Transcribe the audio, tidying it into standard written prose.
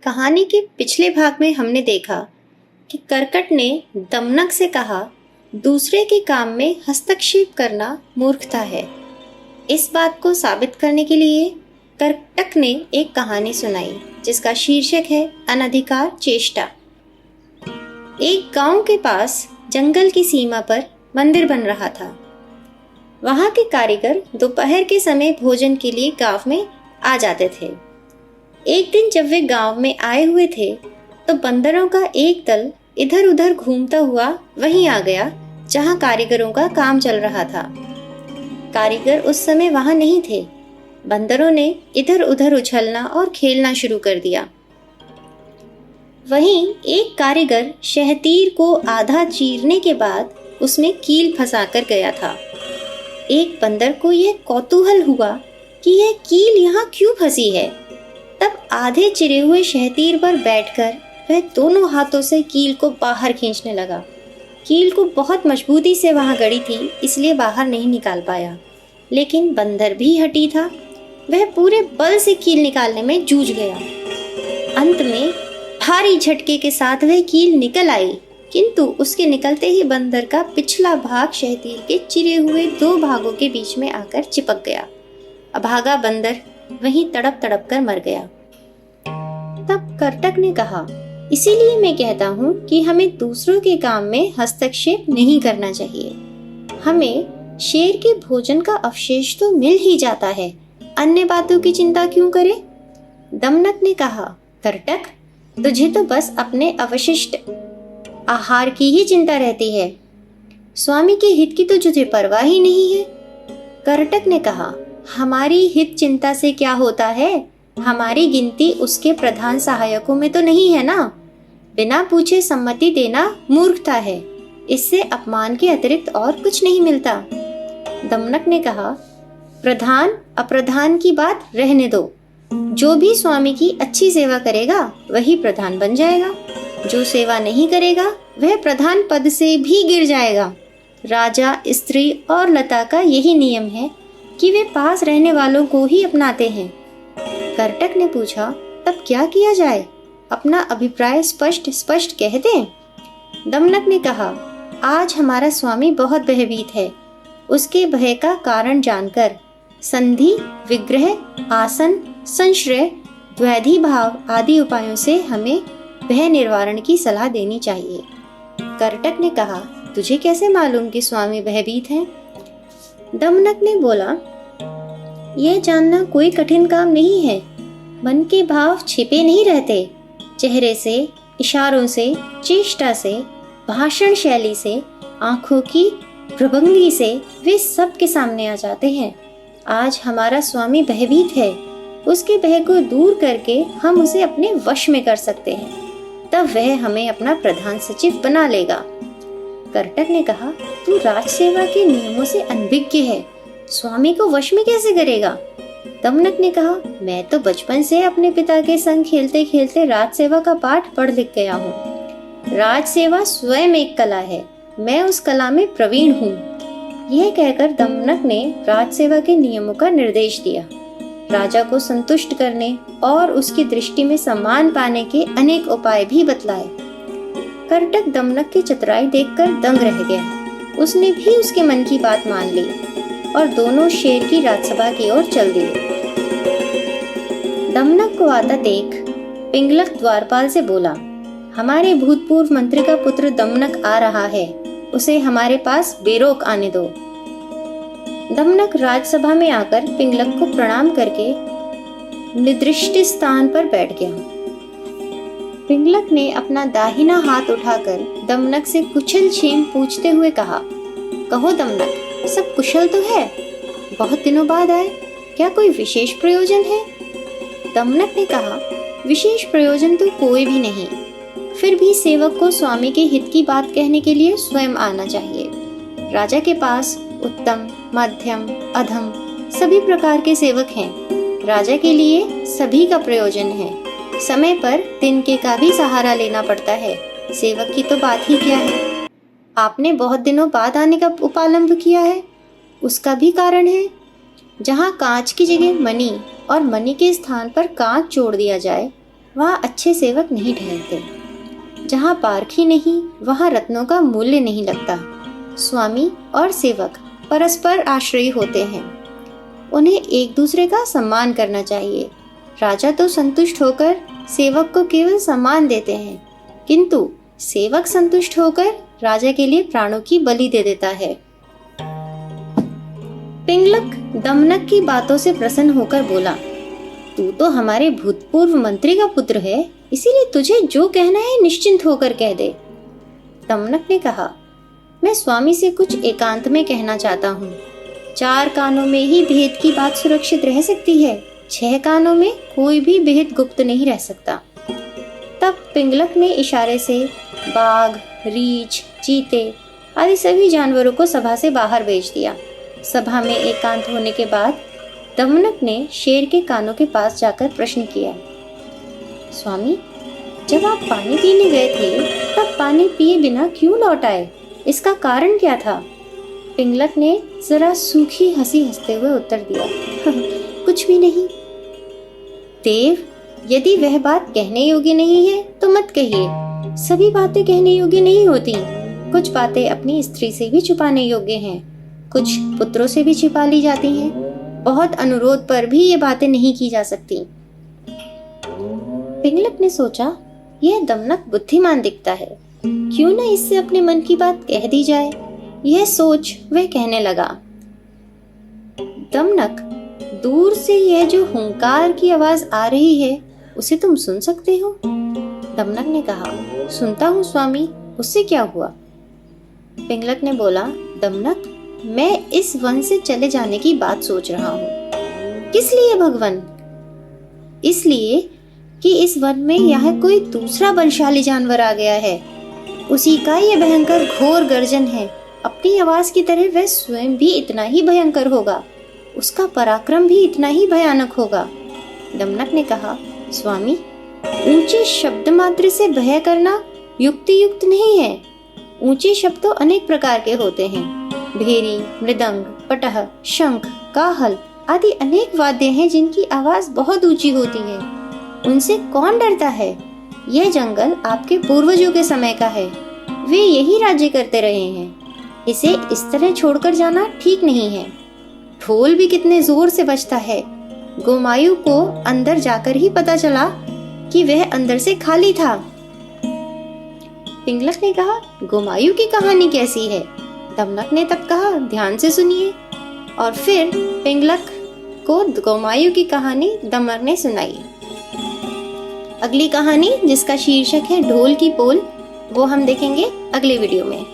कहानी के पिछले भाग में हमने देखा कि करकट ने दमनक से कहा, दूसरे के काम में हस्तक्षेप करना मूर्खता है। इस बात को साबित करने के लिए करकट ने एक कहानी सुनाई जिसका शीर्षक है अनधिकार चेष्टा। एक गांव के पास जंगल की सीमा पर मंदिर बन रहा था। वहां के कारीगर दोपहर के समय भोजन के लिए गांव में आ जाते थे। एक दिन जब वे गांव में आए हुए थे तो बंदरों का एक दल इधर उधर घूमता हुआ वहीं आ गया जहां कारीगरों का काम चल रहा था। कारीगर उस समय वहां नहीं थे। बंदरों ने इधर उधर उछलना और खेलना शुरू कर दिया। वहीं एक कारीगर शहतीर को आधा चीरने के बाद उसमें कील फंसाकर गया था। एक बंदर को यह कौतूहल हुआ कि यह कील यहाँ क्यों फंसी है। तब आधे चिरे हुए शहतीर पर बैठकर वह दोनों हाथों से कील को बाहर खींचने लगा। कील को बहुत मजबूती से वहां गड़ी थी, इसलिए बाहर नहीं निकाल पाया। लेकिन बंदर भी हठी था। वह पूरे बल से कील निकालने में जूझ गया। अंत में भारी झटके के साथ वह कील निकल आई, किंतु उसके निकलते ही बंदर का पिछला भाग शहतीर के चिरे हुए दो भागों के बीच में आकर चिपक गया। अभागा बंदर वहीं तड़प तड़प कर मर गया। तब करकट ने कहा, इसीलिए मैं कहता हूँ कि हमें दूसरों के काम में हस्तक्षेप नहीं करना चाहिए। हमें शेर के भोजन का अवशेष तो मिल ही जाता है, अन्य बातों की चिंता क्यों करें? दमनक ने कहा, करकट, तुझे तो बस अपने अवशिष्ट आहार की ही चिंता रहती है। स्वामी के हित की तो तुझे परवाह ही नहीं है। करकट ने कहा, हमारी हित चिंता से क्या होता है? हमारी गिनती उसके प्रधान सहायकों में तो नहीं है ना। बिना पूछे सम्मति देना मूर्खता है। इससे अपमान के अतिरिक्त और कुछ नहीं मिलता। दमनक ने कहा, प्रधान अप्रधान की बात रहने दो। जो भी स्वामी की अच्छी सेवा करेगा वही प्रधान बन जाएगा। जो सेवा नहीं करेगा वह प्रधान पद से भी गिर जाएगा। राजा, स्त्री और लता का यही नियम है कि वे पास रहने वालों को ही अपनाते हैं। करकट ने पूछा, तब क्या किया जाए? अपना अभिप्राय स्पष्ट स्पष्ट कह दें। दमनक ने कहा, आज हमारा स्वामी बहुत भयभीत है। उसके भय का कारण जानकर संधि, विग्रह, आसन, संश्रय, द्वैधी भाव आदि उपायों से हमें भय निवारण की सलाह देनी चाहिए। करकट ने कहा, तुझे कैसे मालूम कि स्वामी भयभीत हैं? दमनक ने बोला, यह जानना कोई कठिन काम नहीं है। मन के भाव छिपे नहीं रहते। चेहरे से, इशारों से, चेष्टा से, भाषण शैली से, आंखों की प्रभंगी से वे सब के सामने आ जाते हैं। आज हमारा स्वामी भयभीत है। उसके भय को दूर करके हम उसे अपने वश में कर सकते हैं। तब वह हमें अपना प्रधान सचिव बना लेगा। करकट ने कहा, तू राजसेवा के नियमों से अनभिज्ञ है। स्वामी को वश में कैसे करेगा? दमनक ने कहा, मैं तो बचपन से अपने पिता के संग खेलते खेलते राजसेवा का पाठ पढ़ लिख गया हूँ। राजसेवा स्वयं एक कला है। मैं उस कला में प्रवीण हूँ। यह कहकर दमनक ने राजसेवा के नियमों का निर्देश दिया। राजा को संतुष्ट करने और उसकी दृष्टि में सम्मान पाने के अनेक उपाय भी बतलाए। करकट दमनक की चतुराई देखकर दंग रह गया। उसने भी उसके मन की बात मान ली और दोनों शेर की राजसभा की ओर चल दिए। दमनक को आता देख पिंगलक द्वारपाल से बोला, हमारे भूतपूर्व मंत्री का पुत्र दमनक आ रहा है। उसे हमारे पास बेरोक आने दो। दमनक राजसभा में आकर पिंगलक को प्रणाम करके निर्दिष्ट स्थान पर बैठ गया। पिंगलक ने अपना दाहिना हाथ उठाकर दमनक से कुशल क्षेम पूछते हुए कहा, कहो दमनक, सब कुशल तो है? बहुत दिनों बाद आए, क्या कोई विशेष प्रयोजन है? दमनक ने कहा, विशेष प्रयोजन तो कोई भी नहीं, फिर भी सेवक को स्वामी के हित की बात कहने के लिए स्वयं आना चाहिए। राजा के पास उत्तम, मध्यम, अधम सभी प्रकार के सेवक हैं। राजा के लिए सभी का प्रयोजन है। समय पर तिनके का भी सहारा लेना पड़ता है। सेवक की तो बात ही क्या है। आपने बहुत दिनों बाद आने का उपालंब किया है, उसका भी कारण है। जहाँ कांच की जगह मणि और मणि के स्थान पर कांच जोड़ दिया जाए, वहाँ अच्छे सेवक नहीं ठहरते। जहाँ पारखी नहीं वहाँ रत्नों का मूल्य नहीं लगता। स्वामी और सेवक परस्पर आश्रयी होते हैं, उन्हें एक दूसरे का सम्मान करना चाहिए। राजा तो संतुष्ट होकर सेवक को केवल सम्मान देते हैं, किंतु सेवक संतुष्ट होकर राजा के लिए प्राणों की बलि दे देता है। पिंगलक दमनक की बातों से प्रसन्न होकर बोला, तू तो हमारे भूतपूर्व मंत्री का पुत्र है, इसीलिए तुझे जो कहना है निश्चिंत होकर कह दे। दमनक ने कहा, मैं स्वामी से कुछ एकांत में कहना चाहता हूँ। 4 कानों में ही भेद की बात सुरक्षित रह सकती है, 6 कानों में कोई भी भेद गुप्त नहीं रह सकता। तब पिंगलक ने इशारे से बाघ, रीछ, चीते आदि सभी जानवरों को सभा से बाहर भेज दिया। सभा में एकांत होने के बाद दमनक ने शेर के कानों के पास जाकर प्रश्न किया, स्वामी, जब आप पानी पीने गए थे तब पानी पिए बिना क्यों लौट आए? इसका कारण क्या था? पिंगलक ने जरा सूखी हंसी हंसते हुए उत्तर दिया, कुछ भी नहीं। देव, यदि वह बात कहने योग्य नहीं है तो मत कहिए। सभी बातें कहने योग्य नहीं होती। कुछ बातें अपनी स्त्री से भी छुपाने योग्य हैं, कुछ पुत्रों से भी छिपा ली जाती हैं। बहुत अनुरोध पर भी ये बातें नहीं की जा सकती। पिंगलक ने सोचा, यह दमनक बुद्धिमान दिखता है, क्यों न इससे अपने मन की बात कह दी जाए। यह सोच वह कहने लगा, दमनक, दूर से यह जो हुंकार की आवाज आ रही है उसे तुम सुन सकते हो? दमनक ने कहा, सुनता हूँ स्वामी, उससे क्या हुआ? पिंगलक ने बोला, दमनक, मैं इस वन से चले जाने की बात सोच रहा हूँ। किस लिए भगवान? इसलिए कि इस वन में यहाँ कोई दूसरा बलशाली जानवर आ गया है। उसी का यह भयंकर घोर गर्जन है। अपनी आवाज की तरह वह स्वयं भी इतना ही भयंकर होगा, उसका पराक्रम भी इतना ही भयानक होगा। दमनक ने कहा, स्वामी, ऊंचे शब्द मात्र से भय करना युक्ति युक्त नहीं है। ऊंचे शब्द तो अनेक प्रकार के होते हैं। भेरी, मृदंग, पटह, शंख, काहल आदि अनेक वाद्य हैं जिनकी आवाज बहुत ऊंची होती है। उनसे कौन डरता है? यह जंगल आपके पूर्वजों के समय का है, वे यही राज्य करते रहे हैं। इसे इस तरह छोड़कर जाना ठीक नहीं है। ढोल भी कितने जोर से बजता है। गोमायु को अंदर जाकर ही पता चला कि वह अंदर से खाली था। पिंगलक ने कहा, गोमायु की कहानी कैसी है? दमनक ने तब कहा, ध्यान से सुनिए। और फिर पिंगलक को गोमायु की कहानी दमनक ने सुनाई। अगली कहानी, जिसका शीर्षक है ढोल की पोल, वो हम देखेंगे अगले वीडियो में।